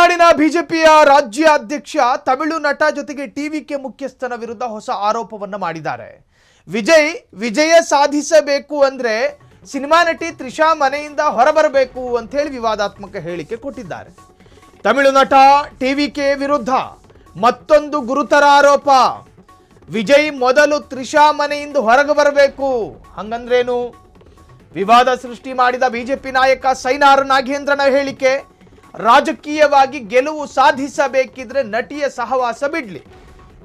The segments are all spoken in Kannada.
ತಮಿಳುನಾಡಿನ ಬಿಜೆಪಿಯ ರಾಜ್ಯ ಅಧ್ಯಕ್ಷ ತಮಿಳು ನಟ ಜೊತೆಗೆ ಟಿವಿಕೆ ಮುಖ್ಯಸ್ಥನ ವಿರುದ್ಧ ಹೊಸ ಆರೋಪವನ್ನ ಮಾಡಿದ್ದಾರೆ. ವಿಜಯ ಸಾಧಿಸಬೇಕು ಅಂದ್ರೆ ಸಿನಿಮಾ ನಟಿ ತ್ರಿಷಾ ಮನೆಯಿಂದ ಹೊರಬರಬೇಕು ಅಂತ ಹೇಳಿ ವಿವಾದಾತ್ಮಕ ಹೇಳಿಕೆ ಕೊಟ್ಟಿದ್ದಾರೆ. ತಮಿಳು ನಟ ಟಿವಿಕೆ ವಿರುದ್ಧ ಮತ್ತೊಂದು ಗುರುತರ ಆರೋಪ. ವಿಜಯ್ ಮೊದಲು ತ್ರಿಷಾ ಮನೆಯಿಂದ ಹೊರಗೆ ಬರಬೇಕು, ಹಂಗಂದ್ರೇನು? ವಿವಾದ ಸೃಷ್ಟಿ ಮಾಡಿದ ಬಿಜೆಪಿ ನಾಯಕ ಸೈನಾರ್ ನಾಗೇಂದ್ರನ ಹೇಳಿಕೆ, ರಾಜಕೀಯವಾಗಿ ಗೆಲುವು ಸಾಧಿಸಬೇಕಿದ್ರೆ ನಟಿಯ ಸಹವಾಸ ಬಿಡ್ಲಿ.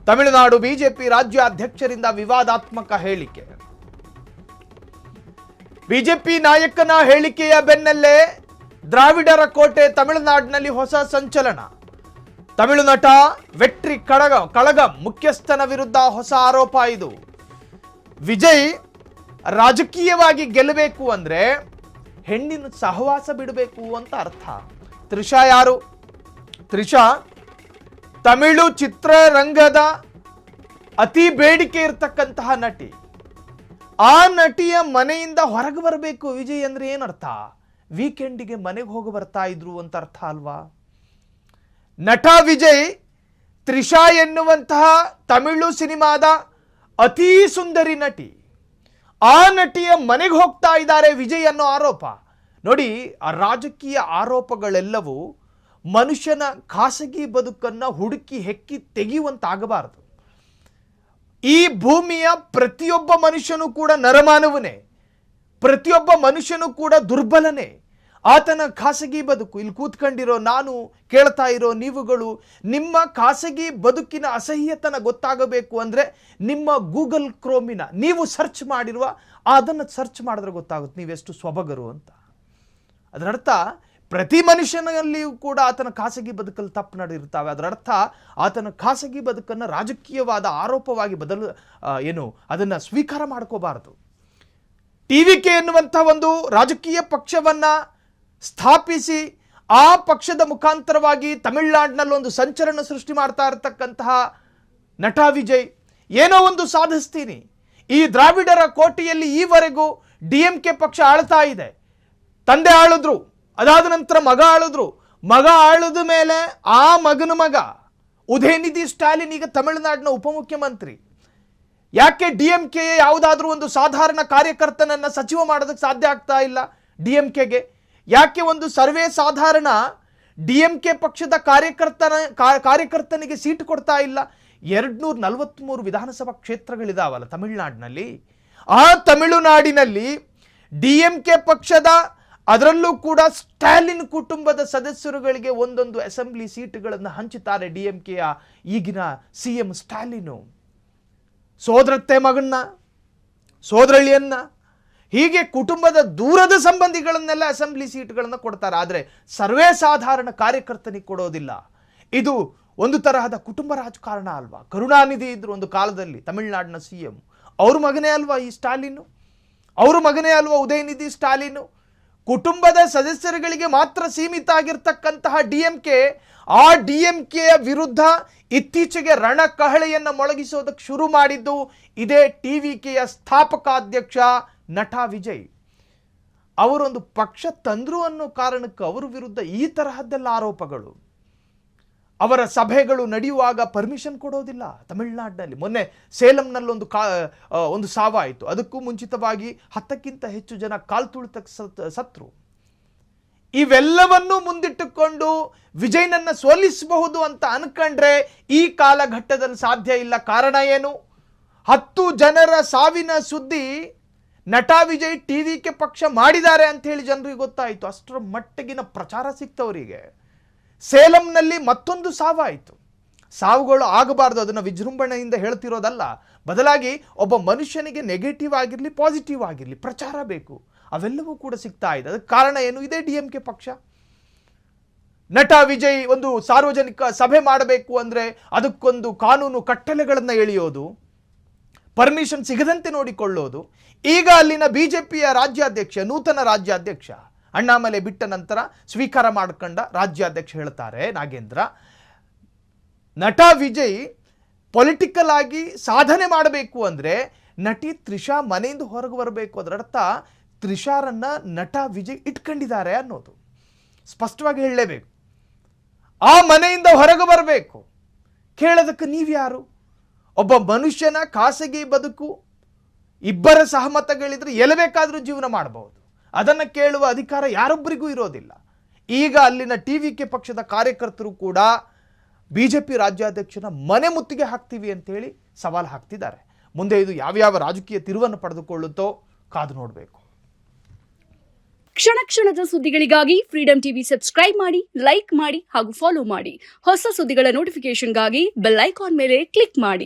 ತಮಿಳುನಾಡು ಬಿಜೆಪಿ ರಾಜ್ಯಾಧ್ಯಕ್ಷರಿಂದ ವಿವಾದಾತ್ಮಕ ಹೇಳಿಕೆ. ಬಿಜೆಪಿ ನಾಯಕನ ಹೇಳಿಕೆಯ ಬೆನ್ನಲ್ಲೇ ದ್ರಾವಿಡರ ಕೋಟೆ ತಮಿಳುನಾಡಿನಲ್ಲಿ ಹೊಸ ಸಂಚಲನ. ತಮಿಳು ನಟ ವೆಟ್ರಿ ಕಳಗ ಮುಖ್ಯಸ್ಥನ ವಿರುದ್ಧ ಹೊಸ ಆರೋಪ ಇದು. ವಿಜಯ್ ರಾಜಕೀಯವಾಗಿ ಗೆಲ್ಲಬೇಕು ಅಂದ್ರೆ ಹೆಣ್ಣಿನ ಸಹವಾಸ ಬಿಡಬೇಕು ಅಂತ ಅರ್ಥ. ತ್ರಿಷಾ ಯಾರು? ತ್ರಿಷಾ ತಮಿಳು ಚಿತ್ರರಂಗದ ಅತಿ ಬೇಡಿಕೆ ಇರತಕ್ಕಂತಹ ನಟಿ. ಆ ನಟಿಯ ಮನೆಯಿಂದ ಹೊರಗೆ ಬರಬೇಕು ವಿಜಯ್ ಅಂದ್ರೆ ಏನರ್ಥ? ವೀಕೆಂಡಿಗೆ ಮನೆಗೆ ಹೋಗಿ ಬರ್ತಾ ಇದ್ರು ಅಂತ ಅರ್ಥ ಅಲ್ವಾ? ನಟ ವಿಜಯ್ ತ್ರಿಷಾ ಎನ್ನುವಂತಹ ತಮಿಳು ಸಿನಿಮಾದ ಅತಿ ಸುಂದರಿ ನಟಿ. ಆ ನಟಿಯ ಮನೆಗೆ ಹೋಗ್ತಾ ಇದ್ದಾರೆ ವಿಜಯ್ ಅನ್ನೋ ಆರೋಪ. ನೋಡಿ, ಆ ರಾಜಕೀಯ ಆರೋಪಗಳೆಲ್ಲವೂ ಮನುಷ್ಯನ ಖಾಸಗಿ ಬದುಕನ್ನು ಹುಡುಕಿ ಹೆಕ್ಕಿ ತೆಗೆಯುವಂತಾಗಬಾರದು. ಈ ಭೂಮಿಯ ಪ್ರತಿಯೊಬ್ಬ ಮನುಷ್ಯನೂ ಕೂಡ ನರಮಾನವನೇ, ಪ್ರತಿಯೊಬ್ಬ ಮನುಷ್ಯನೂ ಕೂಡ ದುರ್ಬಲನೇ. ಆತನ ಖಾಸಗಿ ಬದುಕು, ಇಲ್ಲಿ ಕೂತ್ಕೊಂಡಿರೋ ನಾನು, ಕೇಳ್ತಾ ಇರೋ ನೀವುಗಳು, ನಿಮ್ಮ ಖಾಸಗಿ ಬದುಕಿನ ಅಸಹ್ಯತನ ಗೊತ್ತಾಗಬೇಕು ಅಂದರೆ ನಿಮ್ಮ ಗೂಗಲ್ ಕ್ರೋಮಿನ ನೀವು ಸರ್ಚ್ ಮಾಡಿರುವ ಅದನ್ನು ಸರ್ಚ್ ಮಾಡಿದ್ರೆ ಗೊತ್ತಾಗುತ್ತೆ ನೀವೆಷ್ಟು ಸ್ವಭಗರು ಅಂತ. ಅದರರ್ಥ ಪ್ರತಿ ಮನುಷ್ಯನಲ್ಲಿಯೂ ಕೂಡ ಆತನ ಖಾಸಗಿ ಬದುಕಲ್ಲಿ ತಪ್ಪು ನಡೆದಿರ್ತಾವೆ. ಅದರರ್ಥ ಆತನ ಖಾಸಗಿ ಬದುಕನ್ನು ರಾಜಕೀಯವಾದ ಆರೋಪವಾಗಿ ಅದನ್ನು ಸ್ವೀಕಾರ ಮಾಡ್ಕೋಬಾರದು. ಟಿವಿಕೆ ಎನ್ನುವಂಥ ಒಂದು ರಾಜಕೀಯ ಪಕ್ಷವನ್ನು ಸ್ಥಾಪಿಸಿ ಆ ಪಕ್ಷದ ಮುಖಾಂತರವಾಗಿ ತಮಿಳುನಾಡಿನಲ್ಲಿ ಒಂದು ಸಂಚಲನ ಸೃಷ್ಟಿ ಮಾಡ್ತಾ ಇರತಕ್ಕಂತಹ ನಟ ವಿಜಯ್ ಏನೋ ಒಂದು ಸಾಧಿಸ್ತೀನಿ. ಈ ದ್ರಾವಿಡರ ಕೋಟೆಯಲ್ಲಿ ಈವರೆಗೂ DMK ಪಕ್ಷ ಆಳ್ತಾ ಇದೆ. ತಂದೆ ಆಳಿದ್ರು, ಅದಾದ ನಂತರ ಮಗ ಆಳಿದ್ರು. ಮಗ ಆಳಿದ ಮೇಲೆ ಆ ಮಗನ ಮಗ ಉದಯನಿಧಿ ಸ್ಟಾಲಿನ್ ಈಗ ತಮಿಳುನಾಡಿನ ಉಪಮುಖ್ಯಮಂತ್ರಿ. ಯಾಕೆ DMK ಯಾವುದಾದ್ರೂ ಒಂದು ಸಾಧಾರಣ ಕಾರ್ಯಕರ್ತನನ್ನು ಸಚಿವ ಮಾಡೋದಕ್ಕೆ ಸಾಧ್ಯ ಆಗ್ತಾ ಇಲ್ಲ? DMKಗೆ ಯಾಕೆ ಒಂದು ಸರ್ವೇ ಸಾಧಾರಣ DMK ಪಕ್ಷದ ಕಾರ್ಯಕರ್ತನಿಗೆ ಸೀಟ್ ಕೊಡ್ತಾ ಇಲ್ಲ? 243 ವಿಧಾನಸಭಾ ಕ್ಷೇತ್ರಗಳಿದಾವಲ್ಲ ತಮಿಳುನಾಡಿನಲ್ಲಿ. ಆ ತಮಿಳುನಾಡಿನಲ್ಲಿ DMK ಪಕ್ಷದ, ಅದರಲ್ಲೂ ಕೂಡ ಸ್ಟಾಲಿನ್ ಕುಟುಂಬದ ಸದಸ್ಯರುಗಳಿಗೆ ಒಂದೊಂದು ಅಸೆಂಬ್ಲಿ ಸೀಟುಗಳನ್ನು ಹಂಚುತ್ತಾರೆ DMKಯ ಈಗಿನ CM ಸ್ಟಾಲಿನು. ಸೋದರತ್ತೆ ಮಗನ್ನ, ಸೋದರಳಿಯನ್ನ, ಹೀಗೆ ಕುಟುಂಬದ ದೂರದ ಸಂಬಂಧಿಗಳನ್ನೆಲ್ಲ ಅಸೆಂಬ್ಲಿ ಸೀಟ್ಗಳನ್ನು ಕೊಡ್ತಾರೆ. ಆದರೆ ಸರ್ವೇ ಸಾಧಾರಣ ಕಾರ್ಯಕರ್ತನಿಗೆ ಕೊಡೋದಿಲ್ಲ. ಇದು ಒಂದು ತರಹದ ಕುಟುಂಬ ರಾಜಕಾರಣ ಅಲ್ವಾ? ಕರುಣಾನಿಧಿ ಇದ್ರು ಒಂದು ಕಾಲದಲ್ಲಿ ತಮಿಳುನಾಡಿನ CM, ಅವ್ರ ಮಗನೇ ಅಲ್ವಾ ಈ ಸ್ಟಾಲಿನು? ಅವ್ರ ಮಗನೇ ಅಲ್ವಾ ಉದಯನಿಧಿ ಸ್ಟಾಲಿನು? ಕುಟುಂಬದ ಸದಸ್ಯರುಗಳಿಗೆ ಮಾತ್ರ ಸೀಮಿತ ಆಗಿರ್ತಕ್ಕಂತಹ DMK, ಆ DMKಯ ವಿರುದ್ಧ ಇತ್ತೀಚೆಗೆ ರಣಕಹಳೆಯನ್ನು ಮೊಳಗಿಸೋದಕ್ಕೆ ಶುರು ಮಾಡಿದ್ದು ಇದೇ TVKಯ ಸ್ಥಾಪಕಾಧ್ಯಕ್ಷ ನಟ ವಿಜಯ್. ಅವರೊಂದು ಪಕ್ಷ ತಂದ್ರು ಅನ್ನೋ ಕಾರಣಕ್ಕೆ ಅವರ ವಿರುದ್ಧ ಈ ತರಹದ್ದೆಲ್ಲ ಆರೋಪಗಳು. ಅವರ ಸಭೆಗಳು ನಡೆಯುವಾಗ ಪರ್ಮಿಷನ್ ಕೊಡೋದಿಲ್ಲ ತಮಿಳುನಾಡಿನಲ್ಲಿ. ಮೊನ್ನೆ ಸೇಲಂನಲ್ಲಿ ಒಂದು ಸಾವಾಯಿತು. ಅದಕ್ಕೂ ಮುಂಚಿತವಾಗಿ 10ಕ್ಕಿಂತ ಹೆಚ್ಚು ಜನ ಕಾಲ್ತುಳಿತಕ್ಕೆ ಸತ್ರು. ಇವೆಲ್ಲವನ್ನೂ ಮುಂದಿಟ್ಟುಕೊಂಡು ವಿಜಯ್ನನ್ನ ಸೋಲಿಸಬಹುದು ಅಂತ ಅನ್ಕೊಂಡ್ರೆ ಈ ಕಾಲಘಟ್ಟದಲ್ಲಿ ಸಾಧ್ಯ ಇಲ್ಲ. ಕಾರಣ ಏನು? 10 ಜನರ ಸಾವಿನ ಸುದ್ದಿ ನಟ ವಿಜಯ್ TVK ಪಕ್ಷ ಮಾಡಿದ್ದಾರೆ ಅಂತ ಹೇಳಿ ಜನರಿಗೆ ಗೊತ್ತಾಯಿತು. ಅಷ್ಟರ ಮಟ್ಟಿಗಿನ ಪ್ರಚಾರ ಸಿಕ್ತವರಿಗೆ. ಸೇಲಂನಲ್ಲಿ ಮತ್ತೊಂದು ಸಾವಾಯಿತು. ಸಾವುಗಳು ಆಗಬಾರ್ದು, ಅದನ್ನು ವಿಜೃಂಭಣೆಯಿಂದ ಹೇಳ್ತಿರೋದಲ್ಲ. ಬದಲಾಗಿ ಒಬ್ಬ ಮನುಷ್ಯನಿಗೆ ನೆಗೆಟಿವ್ ಆಗಿರಲಿ ಪಾಸಿಟಿವ್ ಆಗಿರಲಿ ಪ್ರಚಾರ ಬೇಕು. ಅವೆಲ್ಲವೂ ಕೂಡ ಸಿಗ್ತಾ ಇದೆ. ಅದಕ್ಕೆ ಕಾರಣ ಏನು? ಇದೇ DMK ಪಕ್ಷ. ನಟ ವಿಜಯ್ ಒಂದು ಸಾರ್ವಜನಿಕ ಸಭೆ ಮಾಡಬೇಕು ಅಂದರೆ ಅದಕ್ಕೊಂದು ಕಾನೂನು ಕಟ್ಟಳೆಗಳನ್ನು ಎಳೆಯೋದು, ಪರ್ಮಿಷನ್ ಸಿಗದಂತೆ ನೋಡಿಕೊಳ್ಳೋದು. ಈಗ ಅಲ್ಲಿನ ಬಿಜೆಪಿಯ ರಾಜ್ಯಾಧ್ಯಕ್ಷ, ನೂತನ ರಾಜ್ಯಾಧ್ಯಕ್ಷ ಅಣ್ಣಾಮಲೈ ಬಿಟ್ಟ ನಂತರ ಸ್ವೀಕಾರ ಮಾಡಿಕೊಂಡ ರಾಜ್ಯಾಧ್ಯಕ್ಷ ಹೇಳ್ತಾರೆ ನಾಗೇಂದ್ರ, ನಟ ವಿಜಯ್ ಪೊಲಿಟಿಕಲ್ ಆಗಿ ಸಾಧನೆ ಮಾಡಬೇಕು ಅಂದರೆ ನಟಿ ತ್ರಿಷಾ ಮನೆಯಿಂದ ಹೊರಗೆ ಬರಬೇಕು. ಅದರರ್ಥ ತ್ರಿಷಾರನ್ನ ನಟ ವಿಜಯ್ ಇಟ್ಕೊಂಡಿದ್ದಾರೆ ಅನ್ನೋದು ಸ್ಪಷ್ಟವಾಗಿ ಹೇಳಲೇಬೇಕು. ಆ ಮನೆಯಿಂದ ಹೊರಗೆ ಬರಬೇಕು. ಕೇಳೋದಕ್ಕೆ ನೀವ್ಯಾರು? ಒಬ್ಬ ಮನುಷ್ಯನ ಖಾಸಗಿ ಬದುಕು ಇಬ್ಬರ ಸಹಮತಗಳಿದ್ರೆ ಎಲ್ಲಿ ಬೇಕಾದರೂ ಜೀವನ ಮಾಡಬಹುದು. ಅದನ್ನು ಕೇಳುವ ಅಧಿಕಾರ ಯಾರೊಬ್ಬರಿಗೂ ಇರೋದಿಲ್ಲ. ಈಗ ಅಲ್ಲಿನ ಟಿವಿಕೆ ಪಕ್ಷದ ಕಾರ್ಯಕರ್ತರು ಕೂಡ ಬಿಜೆಪಿ ರಾಜ್ಯಾಧ್ಯಕ್ಷನ ಮನೆ ಮುತ್ತಿಗೆ ಹಾಕ್ತೀವಿ ಅಂತೇಳಿ ಸವಾಲು ಹಾಕ್ತಿದ್ದಾರೆ. ಮುಂದೆ ಇದು ಯಾವ್ಯಾವ ರಾಜಕೀಯ ತಿರುವನ್ನು ಪಡೆದುಕೊಳ್ಳುತ್ತೋ ಕಾದು ನೋಡಬೇಕು. ಕ್ಷಣ ಕ್ಷಣದ ಸುದ್ದಿಗಳಿಗಾಗಿ ಫ್ರೀಡಂ ಟಿವಿ ಸಬ್ಸ್ಕ್ರೈಬ್ ಮಾಡಿ, ಲೈಕ್ ಮಾಡಿ ಹಾಗೂ ಫಾಲೋ ಮಾಡಿ. ಹೊಸ ಸುದ್ದಿಗಳ ನೋಟಿಫಿಕೇಶನ್ಗಾಗಿ ಬೆಲ್ ಐಕಾನ್ ಮೇಲೆ ಕ್ಲಿಕ್ ಮಾಡಿ.